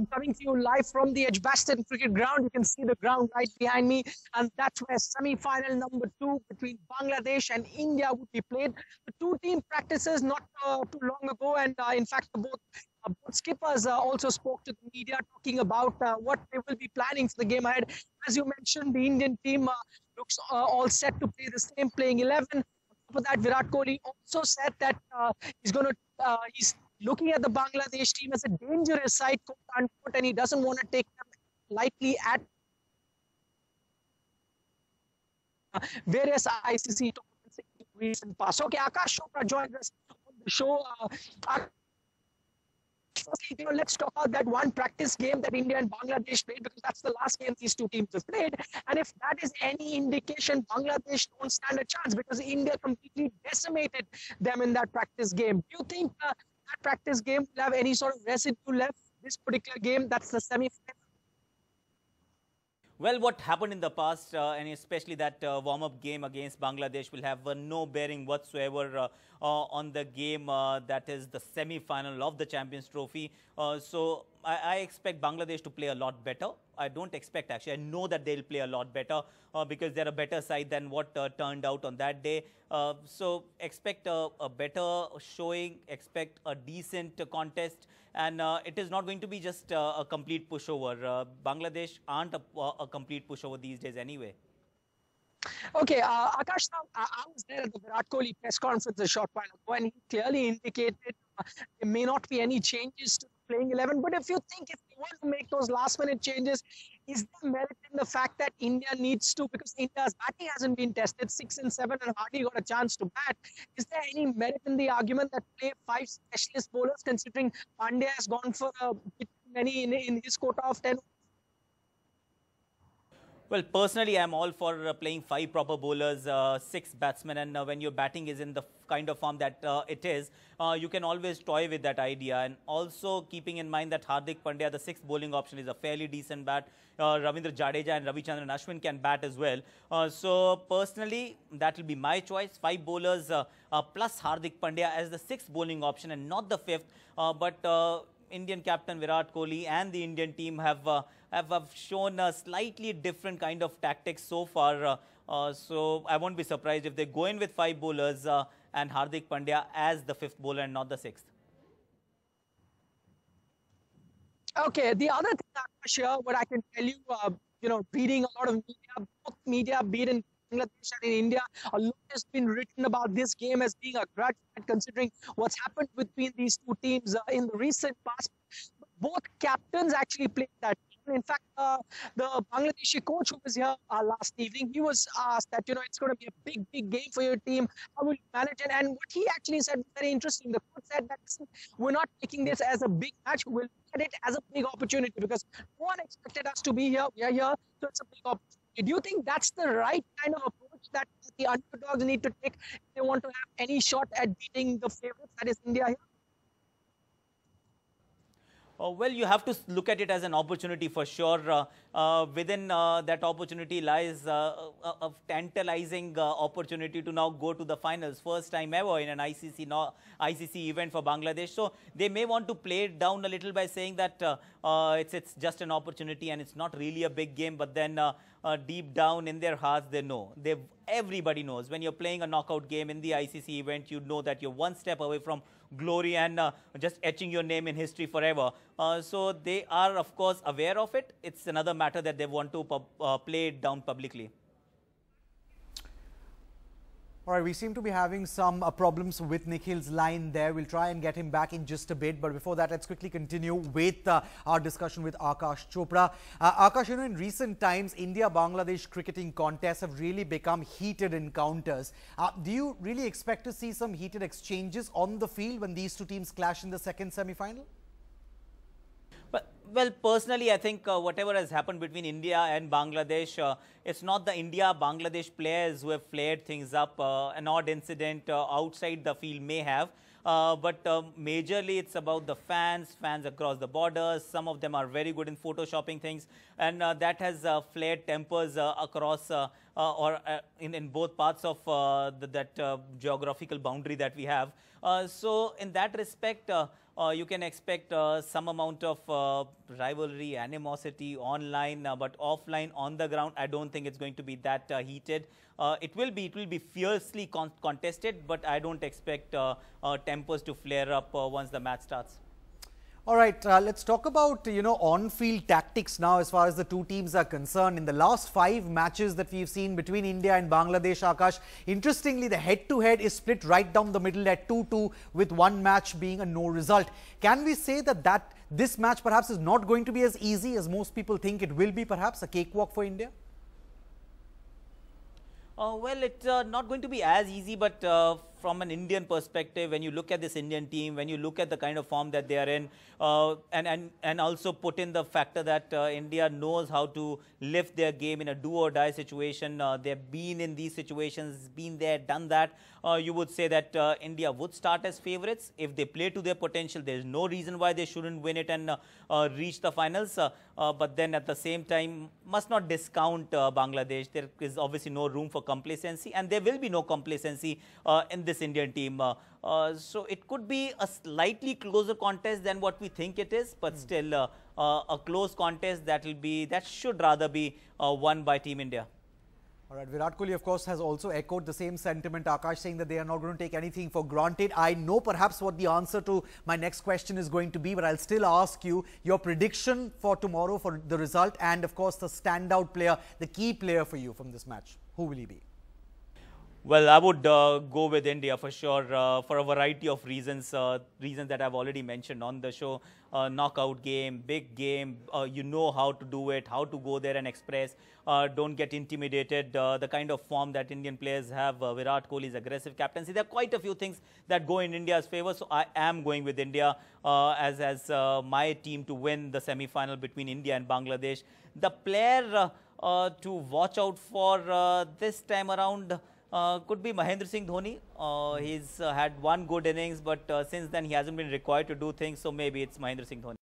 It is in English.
I'm coming to you live from the Edgbaston Cricket Ground. You can see the ground right behind me, and that's where semi-final number 2 between Bangladesh and India would be played. The two team practices not too long ago, and in fact, both skippers also spoke to the media talking about what they will be planning for the game ahead. As you mentioned, the Indian team looks all set to play the same playing 11. On top of that, Virat Kohli also said that he's looking at the Bangladesh team as a dangerous side, quote unquote, and he doesn't want to take them lightly at various ICC tournaments in the recent past. Okay, Aakash Chopra joins us on the show. Firstly, let's talk about that one practice game that India and Bangladesh played, because that's the last game these two teams have played. And if that is any indication, Bangladesh don't stand a chance because India completely decimated them in that practice game. Do you think that practice game will have any sort of residue left? This particular game, that's the semi-final. Well, what happened in the past, and especially that warm-up game against Bangladesh, will have no bearing whatsoever on the game that is the semi-final of the Champions Trophy. So I expect Bangladesh to play a lot better. I don't expect, actually, I know that they'll play a lot better because they're a better side than what turned out on that day. So expect a better showing, expect a decent contest, and it is not going to be just a complete pushover. Bangladesh aren't a complete pushover these days anyway. Okay, Aakash, I was there at the Virat Kohli press conference a short while ago, and he clearly indicated there may not be any changes to the playing 11. But if you think if they want to make those last-minute changes, is there merit in the fact that India needs to, because India's batting hasn't been tested, 6 and 7, and hardly got a chance to bat? Is there any merit in the argument that play 5 specialist bowlers, considering Pandya has gone for many in his quota of 10? Well, personally, I'm all for playing 5 proper bowlers, 6 batsmen, and when your batting is in the kind of form that it is, you can always toy with that idea. And also keeping in mind that Hardik Pandya, the 6th bowling option, is a fairly decent bat. Ravindra Jadeja and Ravichandran Ashwin can bat as well. So personally, that will be my choice. 5 bowlers plus Hardik Pandya as the 6th bowling option and not the 5th. But Indian captain Virat Kohli and the Indian team have shown a slightly different kind of tactics so far. So I won't be surprised if they go in with 5 bowlers and Hardik Pandya as the 5th bowler and not the 6th. Okay, the other thing, Aakash, what I can tell you, reading a lot of media, both media, be it in Bangladesh and in India, a lot has been written about this game as being a grudge, considering what's happened between these two teams in the recent past. Both captains actually played that. In fact, the Bangladeshi coach who was here last evening, he was asked that, it's going to be a big game for your team. How will you manage it? And what he actually said was very interesting. The coach said that we're not taking this as a big match. We'll look at it as a big opportunity because no one expected us to be here. We are here, so it's a big opportunity. Do you think that's the right kind of approach that the underdogs need to take if they want to have any shot at beating the favorites, that is India here? Well, you have to look at it as an opportunity for sure. Within that opportunity lies a tantalizing opportunity to now go to the finals. First time ever in an ICC event for Bangladesh. So they may want to play it down a little by saying that it's just an opportunity and it's not really a big game. But then deep down in their hearts, they know. Everybody knows when you're playing a knockout game in the ICC event, you know that you're one step away from glory and just etching your name in history forever. So they are, of course, aware of it. It's another matter that they want to play it down publicly. All right, we seem to be having some problems with Nikhil's line there. We'll try and get him back in just a bit. But before that, let's quickly continue with our discussion with Aakash Chopra. Aakash, in recent times, India-Bangladesh cricketing contests have really become heated encounters. Do you really expect to see some heated exchanges on the field when these two teams clash in the second semi-final? Well, personally, I think whatever has happened between India and Bangladesh, it's not the India-Bangladesh players who have flared things up. An odd incident outside the field may have. But majorly it's about the fans across the borders. Some of them are very good in photoshopping things. And that has flared tempers across in both parts of that geographical boundary that we have. So in that respect, you can expect some amount of rivalry, animosity online, but offline on the ground, I don't think it's going to be that heated. It will be fiercely contested, but I don't expect tempers to flare up once the match starts. All right, let's talk about, on-field tactics now as far as the two teams are concerned. In the last 5 matches that we've seen between India and Bangladesh, Aakash, interestingly, the head-to-head is split right down the middle at 2-2, with one match being a no result. Can we say that this match perhaps is not going to be as easy as most people think it will be, perhaps a cakewalk for India? Well, it's not going to be as easy, but from an Indian perspective, when you look at this Indian team, when you look at the kind of form that they are in, and also put in the factor that India knows how to lift their game in a do-or-die situation. They've been in these situations, been there, done that. You would say that India would start as favourites. If they play to their potential, there's no reason why they shouldn't win it and reach the finals. But then at the same time, must not discount Bangladesh. There is obviously no room for complacency, and there will be no complacency in this Indian team. So it could be a slightly closer contest than what we think it is, but still a close contest that should rather be won by Team India. All right, Virat Kohli, of course, has also echoed the same sentiment, Aakash, saying that they are not going to take anything for granted. I know perhaps what the answer to my next question is going to be, but I'll still ask you your prediction for tomorrow for the result and, of course, the standout player, the key player for you from this match. Who will he be? Well, I would go with India for sure, for a variety of reasons, reasons that I've already mentioned on the show. Knockout game, big game, you know how to do it, how to go there and express. Don't get intimidated. The kind of form that Indian players have, Virat Kohli's aggressive captaincy, there are quite a few things that go in India's favour. So I am going with India as my team to win the semi-final between India and Bangladesh. The player to watch out for this time around could be Mahendra Singh Dhoni. He's had one good innings, but since then he hasn't been required to do things, so maybe it's Mahendra Singh Dhoni.